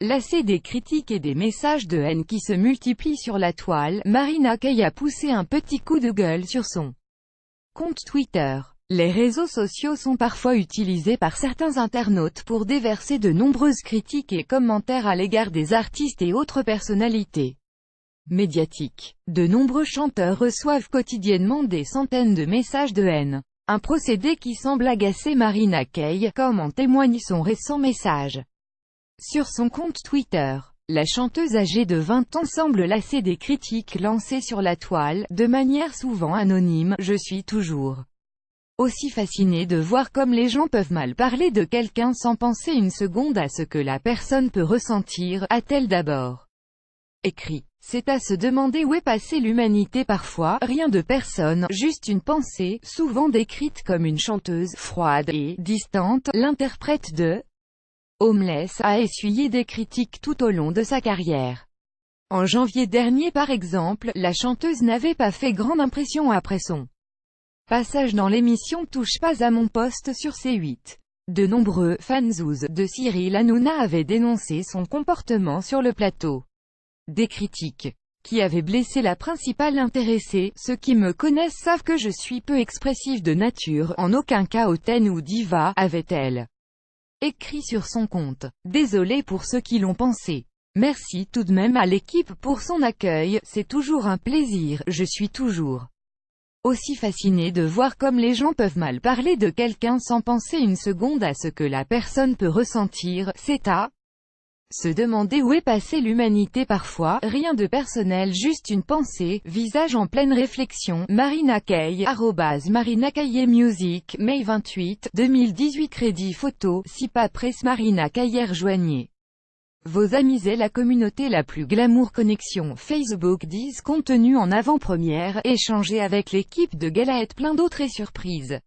Lassée des critiques et des messages de haine qui se multiplient sur la toile, Marina Kaye a poussé un petit coup de gueule sur son compte Twitter. Les réseaux sociaux sont parfois utilisés par certains internautes pour déverser de nombreuses critiques et commentaires à l'égard des artistes et autres personnalités médiatiques. De nombreux chanteurs reçoivent quotidiennement des centaines de messages de haine. Un procédé qui semble agacer Marina Kaye, comme en témoigne son récent message sur son compte Twitter. La chanteuse âgée de 20 ans semble lassée des critiques lancées sur la toile, de manière souvent anonyme. Je suis toujours aussi fascinée de voir comme les gens peuvent mal parler de quelqu'un sans penser une seconde à ce que la personne peut ressentir, a-t-elle d'abord écrit. C'est à se demander où est passée l'humanité parfois, rien de personne, juste une pensée, souvent décrite comme une chanteuse froide et distante. L'interprète de Homeless a essuyé des critiques tout au long de sa carrière. En janvier dernier par exemple, la chanteuse n'avait pas fait grande impression après son passage dans l'émission Touche pas à mon poste sur C8. De nombreux fanzouz de Cyril Hanouna avaient dénoncé son comportement sur le plateau. Des critiques qui avaient blessé la principale intéressée. Ceux qui me connaissent savent que je suis peu expressive de nature, en aucun cas hautaine ou diva, avait-elle écrit sur son compte. Désolé pour ceux qui l'ont pensé. Merci tout de même à l'équipe pour son accueil, c'est toujours un plaisir, je suis toujours aussi fascinée de voir comme les gens peuvent mal parler de quelqu'un sans penser une seconde à ce que la personne peut ressentir. C'est à se demander où est passée l'humanité parfois, rien de personnel, juste une pensée, visage en pleine réflexion. Marina Kaye, Marina Kaye Music, mai 28, 2018. Crédit photo, Sipa Press. Marina Kaye. Rejoignez vos amis et la communauté la plus glamour. Connexion Facebook 10. Contenu en avant-première, échangez avec l'équipe de gala et plein d'autres et surprises.